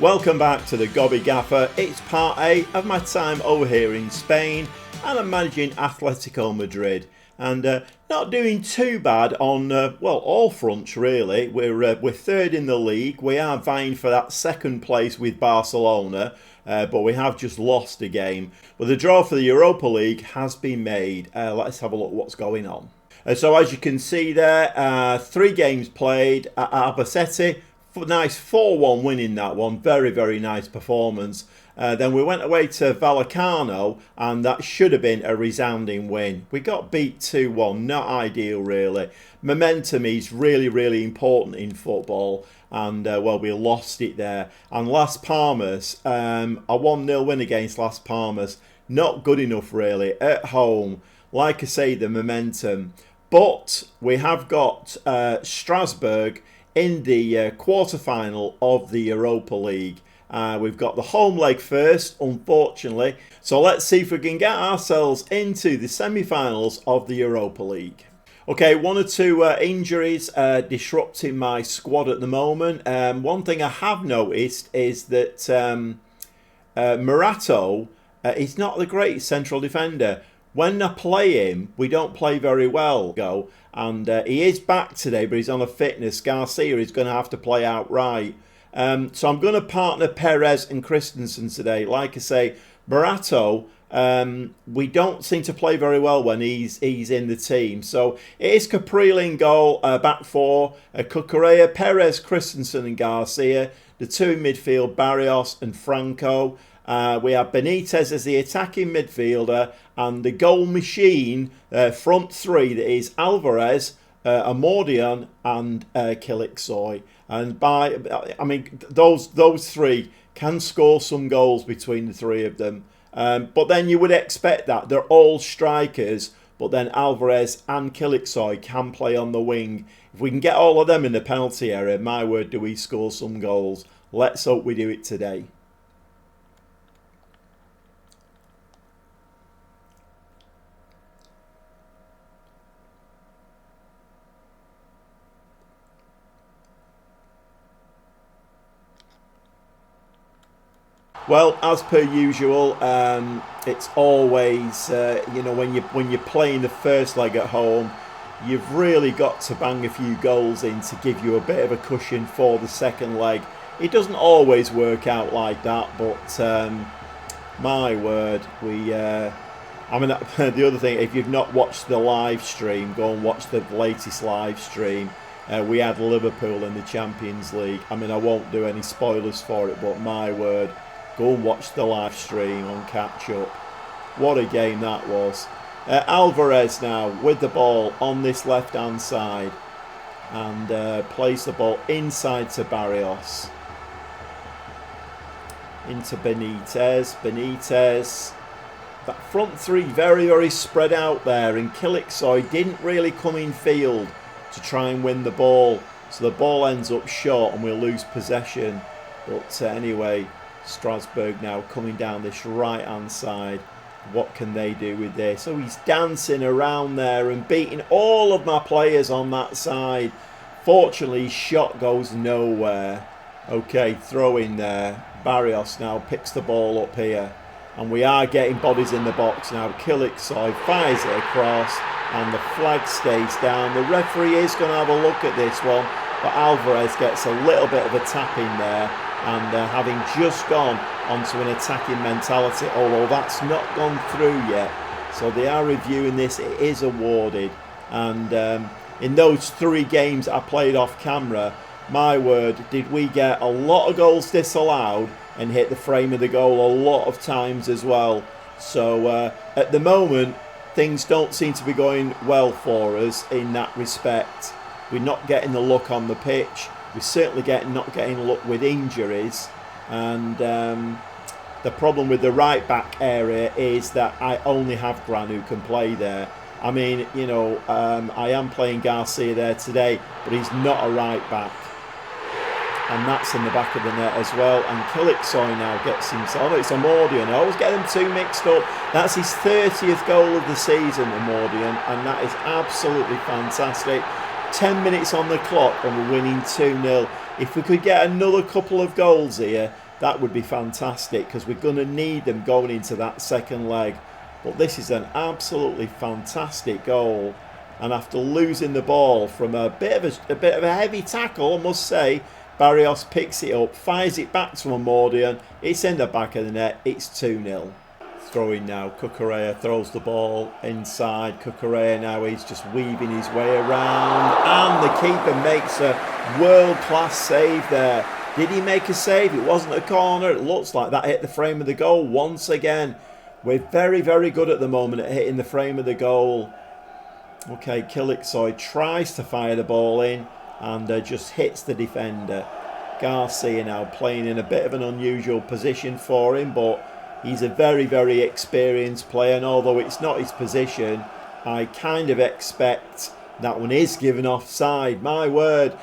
Welcome back to the Gobby Gaffer. It's part 8 of my time over here in Spain, and I'm managing Atletico Madrid. And not doing too bad on, well, all fronts really. We're third in the league. We are vying for that second place with Barcelona, but we have just lost a game. But the draw for the Europa League has been made. Let's have a look at what's going on. So as you can see there, 3 games played at Albacete. Nice 4-1 win in that one. Very, very nice performance. Then we went away to Vallecano, and that should have been a resounding win. We got beat 2-1. Not ideal, really. Momentum is really, really important in football. And, well, we lost it there. And Las Palmas, a 1-0 win against Las Palmas. Not good enough, really. At home, like I say, the momentum. But we have got Strasbourg in the quarter-final of the Europa League. We've got the home leg first, unfortunately. So let's see if we can get ourselves into the semi-finals of the Europa League. Okay, 1 or 2 injuries disrupting my squad at the moment. One thing I have noticed is that Morato is not the great central defender. When I play him, we don't play very well. And he is back today, but he's on a fitness. Garcia is going to have to play outright. So I'm going to partner Perez and Christensen today. Like I say, Morato, we don't seem to play very well when he's in the team. So it is Caprile in goal, back 4, Cucurella, Perez, Christensen and Garcia. The 2 in midfield, Barrios and Franco. We have Benitez as the attacking midfielder, and the goal machine, front 3, that is Alvarez, Amordion and Kilixoy. And those 3 can score some goals between the 3 of them. But then you would expect that. They're all strikers, but then Alvarez and Kilixoy can play on the wing. If we can get all of them in the penalty area, my word, do we score some goals. Let's hope we do it today. Well, as per usual, it's always when you're playing the first leg at home, you've really got to bang a few goals in to give you a bit of a cushion for the second leg. It doesn't always work out like that, but my word, the other thing, if you've not watched the live stream, go and watch the latest live stream. We had Liverpool in the Champions League. I won't do any spoilers for it, but my word. Go and watch the live stream on catch up. What a game that was. Alvarez now with the ball on this left hand side, and plays the ball inside to Barrios. Into Benitez. That front 3 very, very spread out there, and Kilixoy didn't really come in field to try and win the ball. So the ball ends up short and we'll lose possession. But anyway, Strasbourg now coming down this right hand side. What can they do with this? So he's dancing around there and beating all of my players on that side. Fortunately, his shot goes nowhere. Okay, throw in there. Barrios now picks the ball up here, and we are getting bodies in the box now. Kilixoy fires it across, and the flag stays down. The referee is going to have a look at this one, but Alvarez gets a little bit of a tap in there. And having just gone onto an attacking mentality, although that's not gone through yet. So they are reviewing this, it is awarded. And in those 3 games I played off camera, my word, did we get a lot of goals disallowed and hit the frame of the goal a lot of times as well. So at the moment, things don't seem to be going well for us in that respect. We're not getting the look on the pitch. We're certainly not getting luck with injuries, and the problem with the right back area is that I only have Gran who can play there. I am playing Garcia there today, but he's not a right back, and that's in the back of the net as well. And Kilixoy now gets himself. It's Amordion. I always get them 2 mixed up. That's his 30th goal of the season, Amordion, and that is absolutely fantastic. 10 minutes on the clock and we're winning 2-0. If we could get another couple of goals here, That would be fantastic because we're going to need them going into that second leg. But this is an absolutely fantastic goal. And after losing the ball from a bit of a heavy tackle, I must say, Barrios picks it up, fires it back to Amordian. It's in the back of the net. It's 2-0. Throwing now. Cucurella throws the ball inside. Cucurella now is just weaving his way around. And the keeper makes a world-class save there. Did he make a save? It wasn't a corner. It looks like that hit the frame of the goal once again. We're very, very good at the moment at hitting the frame of the goal. Okay, Kiliksoy tries to fire the ball in and just hits the defender. Garcia now playing in a bit of an unusual position for him, but he's a very, very experienced player, and although it's not his position, I kind of expect that one is given offside. My word.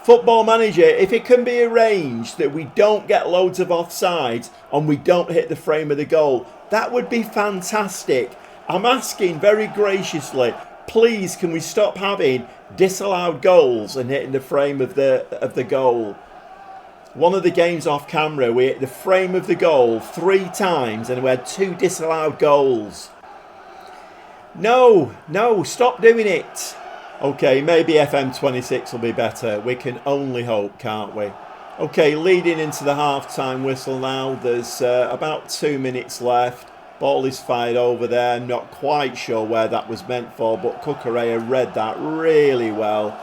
Football Manager, if it can be arranged that we don't get loads of offsides and we don't hit the frame of the goal, that would be fantastic. I'm asking very graciously, please can we stop having disallowed goals and hitting the frame of the goal. One of the games off camera, we hit the frame of the goal 3 times and we had 2 disallowed goals. No, stop doing it. Okay, maybe FM26 will be better. We can only hope, can't we? Okay, leading into the half-time whistle now. There's about 2 minutes left. Ball is fired over there. Not quite sure where that was meant for, but Cucurella read that really well.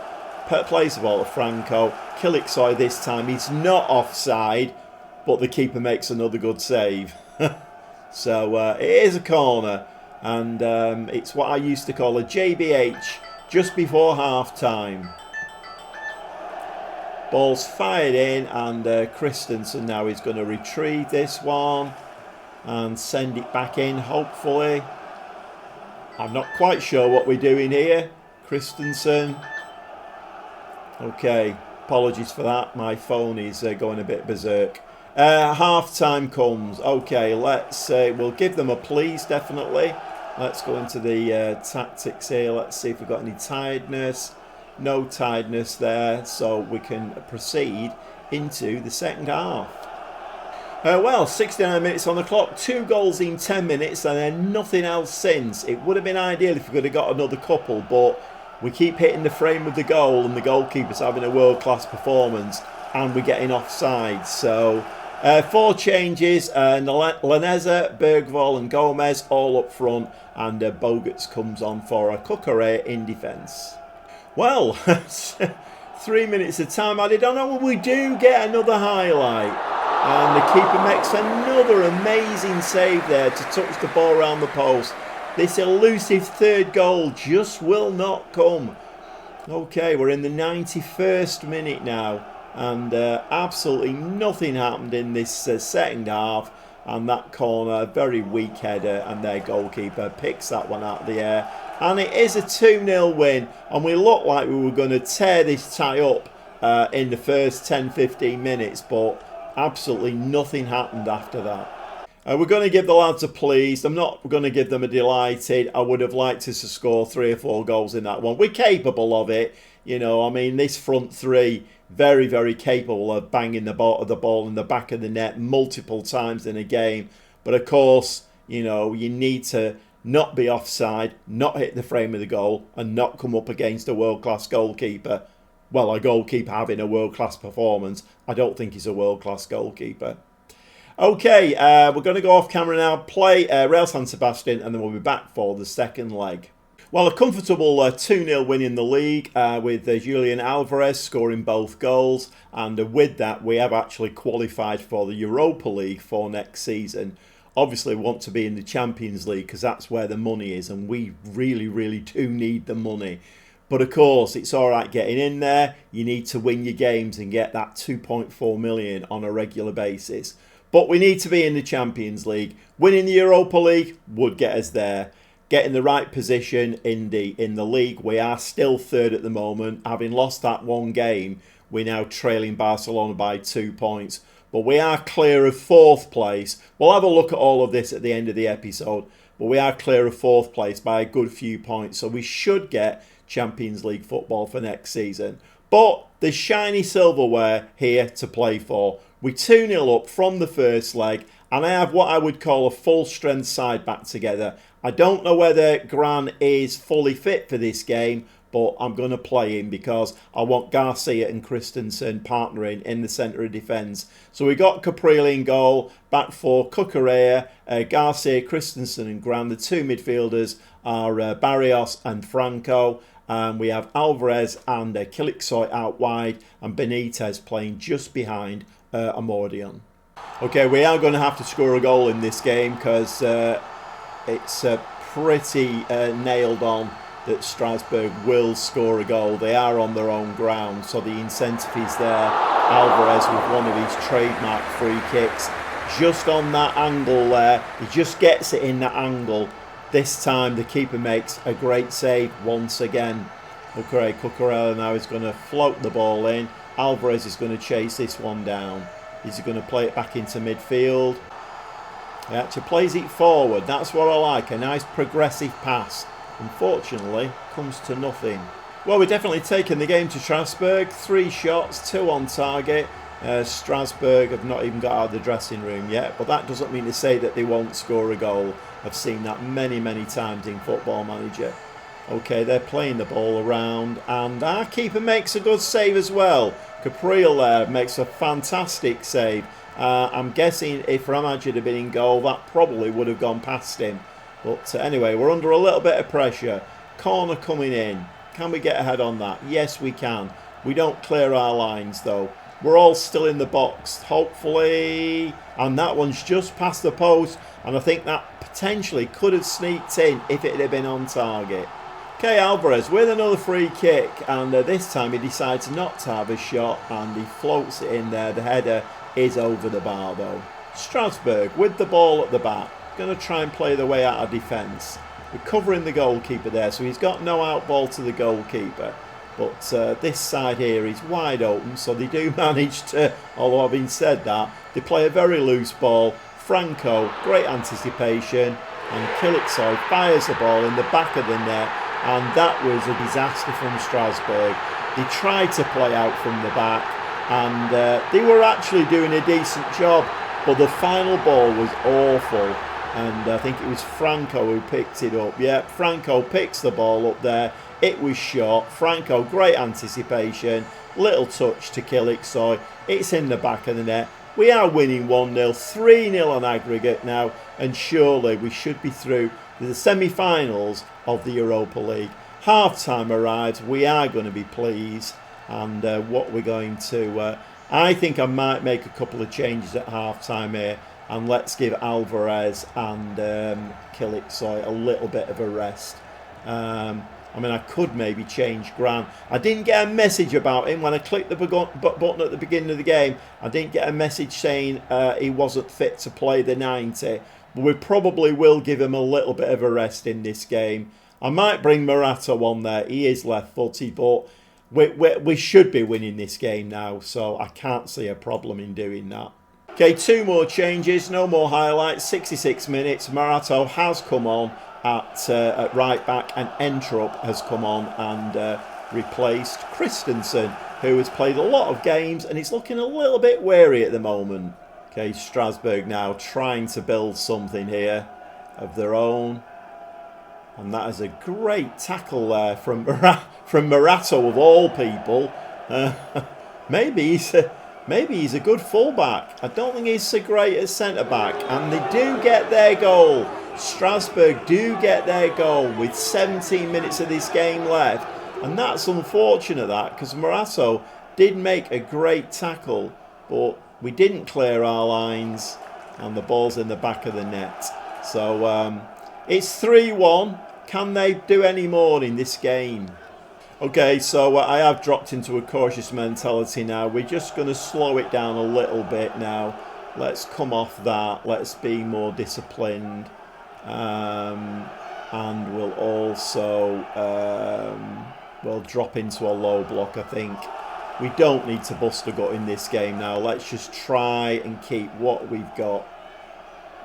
Plays the ball to Franco. Kiliksoy this time. He's not offside, but the keeper makes another good save. So it is a corner, and it's what I used to call a JBH. Just before half-time. Ball's fired in, and Christensen now is going to retrieve this one and send it back in, hopefully. I'm not quite sure what we're doing here. Christensen. Okay, apologies for that. My phone is going a bit berserk. Half-time comes. Okay, we'll give them a please, definitely. Let's go into the tactics here. Let's see if we've got any tiredness. No tiredness there, so we can proceed into the second half. Well, 69 minutes on the clock. 2 goals in 10 minutes and then nothing else since. It would have been ideal if we could have got another couple, but we keep hitting the frame of the goal and the goalkeeper's having a world-class performance and we're getting offside. So 4 changes, Laneza, Bergvall and Gomez all up front, and Bogarts comes on for a Cucurella in defence. Well, 3 minutes of time added on, and we do get another highlight. And the keeper makes another amazing save there to touch the ball around the post. This elusive third goal just will not come. Okay, we're in the 91st minute now. And absolutely nothing happened in this second half, and that corner, very weak header, and their goalkeeper picks that one out of the air, and it is a 2-0 win, and we looked like we were going to tear this tie up in the first 10-15 minutes, but absolutely nothing happened after that. We're going to give the lads a pleased. I'm not going to give them a delighted. I would have liked us to score 3 or 4 goals in that one. We're capable of it. You know, I mean, this front three, very, very capable of banging the ball in the back of the net multiple times in a game. But of course, you know, you need to not be offside, not hit the frame of the goal, and not come up against a world-class goalkeeper. Well, a goalkeeper having a world-class performance. I don't think he's a world-class goalkeeper. Okay, we're going to go off camera now, play Real San Sebastian, and then we'll be back for the second leg. Well, a comfortable 2-0 win in the league with Julian Alvarez scoring both goals. And with that, we have actually qualified for the Europa League for next season. Obviously, we want to be in the Champions League because that's where the money is. And we really, really do need the money. But of course, it's all right getting in there. You need to win your games and get that 2.4 million on a regular basis. But we need to be in the Champions League. Winning the Europa League would get us there. Get in the right position in the league. We are still third at the moment. Having lost that one game, we're now trailing Barcelona by 2 points. But we are clear of 4th place. We'll have a look at all of this at the end of the episode. But we are clear of 4th place by a good few points. So we should get Champions League football for next season. But there's shiny silverware here to play for. We're 2-0 up from the first leg, and I have what I would call a full strength side back together. I don't know whether Gran is fully fit for this game, but I'm going to play him because I want Garcia and Christensen partnering in the centre of defence. So we got Capriel in goal, back four, Cucurella, Garcia, Christensen and Gran. The two midfielders are Barrios and Franco. We have Alvarez and Kilixoy out wide, and Benitez playing just behind Amordion. Okay, we are going to have to score a goal in this game because it's pretty nailed on that Strasbourg will score a goal. They are on their own ground, so the incentive is there. Alvarez with one of his trademark free kicks, just on that angle there. He just gets it in that angle. This time the keeper makes a great save once again. Okay, Cucurella now is going to float the ball in. Alvarez is going to chase this one down. Is he going to play it back into midfield? He actually plays it forward. That's what I like. A nice progressive pass. Unfortunately, comes to nothing. Well, we're definitely taking the game to Strasbourg. 3 shots, 2 on target. Strasbourg have not even got out of the dressing room yet, but that doesn't mean to say that they won't score a goal. I've seen that many, many times in Football Manager. Okay, they're playing the ball around, and our keeper makes a good save as well. Capriel there makes a fantastic save. I'm guessing if Ramaj had been in goal, that probably would have gone past him. But anyway, we're under a little bit of pressure. Corner coming in. Can we get ahead on that? Yes, we can. We don't clear our lines, though. We're all still in the box, hopefully. And that one's just past the post. And I think that potentially could have sneaked in if it had been on target. Okay, Alvarez with another free kick. And this time he decides not to have a shot. And he floats it in there. The header is over the bar, though. Strasbourg with the ball at the back. Going to try and play the way out of defence. We're covering the goalkeeper there, so he's got no out ball to the goalkeeper. But this side here is wide open, so they do manage to, although having said that, they play a very loose ball. Franco, great anticipation, and Kilixoy fires the ball in the back of the net, and that was a disaster from Strasbourg. They tried to play out from the back, and they were actually doing a decent job, but the final ball was awful. And I think it was Franco who picked it up. Yeah, Franco picks the ball up there. It was short. Franco, great anticipation. Little touch to Kilixoy. It's in the back of the net. We are winning 1-0. 3-0 on aggregate now. And surely we should be through to the semi-finals of the Europa League. Half-time arrives. We are going to be pleased. And what we're going to... I think I might make a couple of changes at half-time here. And let's give Alvarez and Kilixoy a little bit of a rest. I mean, I could maybe change Gran. I didn't get a message about him when I clicked the button at the beginning of the game. I didn't get a message saying he wasn't fit to play the 90. But we probably will give him a little bit of a rest in this game. I might bring Morata on there. He is left-footed, but we should be winning this game now. So I can't see a problem in doing that. Okay, 2 more changes, no more highlights. 66 minutes. Morata has come on at right back, and Entrup has come on and replaced Christensen, who has played a lot of games and is looking a little bit wary at the moment. Okay, Strasbourg now trying to build something here of their own. And that is a great tackle there from Morata of all people. Maybe he's a good fullback. I don't think he's so great at centre-back. And they do get their goal. Strasbourg do get their goal with 17 minutes of this game left. And that's unfortunate, that, because Morata did make a great tackle. But we didn't clear our lines. And the ball's in the back of the net. So it's 3-1. Can they do any more in this game? Okay, so I have dropped into a cautious mentality now. We're just going to slow it down a little bit now. Let's come off that. Let's be more disciplined. And we'll also we'll drop into a low block, I think. We don't need to bust a gut in this game now. Let's just try and keep what we've got.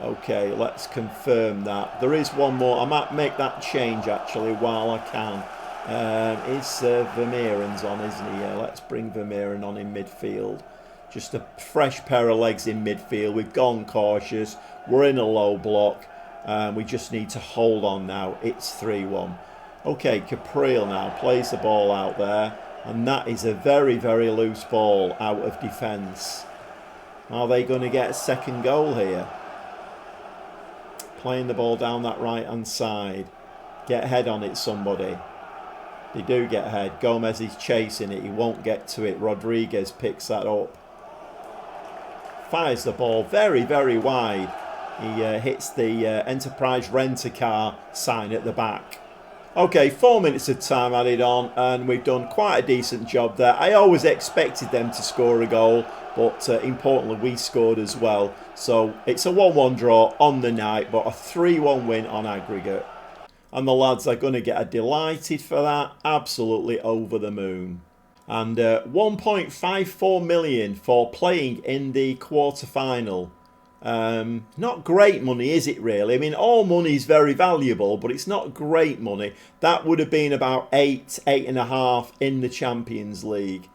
Okay, let's confirm that. There is one more. I might make that change, actually, while I can. Is Vermeeren's on, isn't he? Yeah, let's bring Vermeeren on in midfield. Just a fresh pair of legs in midfield. We've gone cautious. We're in a low block. We just need to hold on now. It's 3-1. Okay, Capriel now plays the ball out there. And that is a very, very loose ball out of defence. Are they going to get a second goal here? Playing the ball down that right-hand side. Get head on it, somebody. They do get ahead. Gomez is chasing it. He won't get to it. Rodriguez picks that up. Fires the ball very, very wide. He hits the Enterprise Rent-A-Car sign at the back. Okay, 4 minutes of time added on, and we've done quite a decent job there. I always expected them to score a goal, but importantly, we scored as well. So it's a 1-1 draw on the night, but a 3-1 win on aggregate. And the lads are going to get a delighted for that. Absolutely over the moon. And 1.54 million for playing in the quarter-final. Not great money, is it really? I mean, all money is very valuable, but it's not great money. That would have been about 8.5 in the Champions League.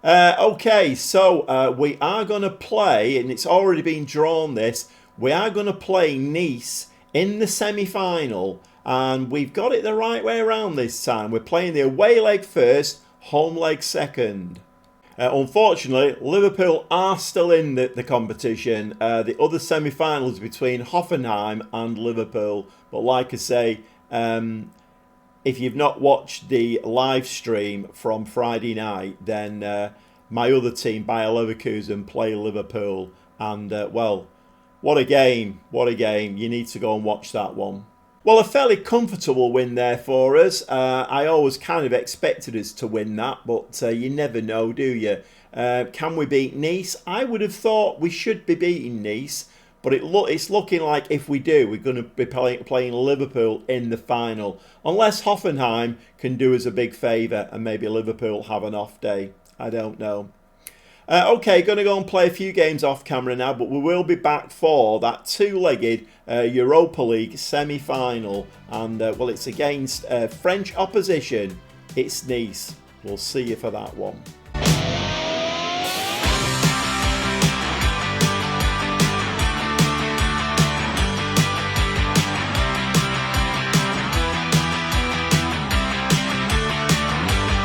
Okay, so we are going to play, and it's already been drawn this, we are going to play Nice in the semi-final. And we've got it the right way around this time. We're playing the away leg first, home leg second. Unfortunately, Liverpool are still in the competition. The other semi-finals between Hoffenheim and Liverpool. But like I say, if you've not watched the live stream from Friday night, then my other team, Bayer Leverkusen, play Liverpool. And, well, what a game. What a game. You need to go and watch that one. Well, a fairly comfortable win there for us. I always kind of expected us to win that, but you never know, do you? Can we beat Nice? I would have thought we should be beating Nice, but it's looking like if we do, we're going to be playing Liverpool in the final. Unless Hoffenheim can do us a big favour and maybe Liverpool have an off day. I don't know. Okay, going to go and play a few games off camera now, but we will be back for that two-legged Europa League semi-final. And, well, it's against French opposition. It's Nice. We'll see you for that one.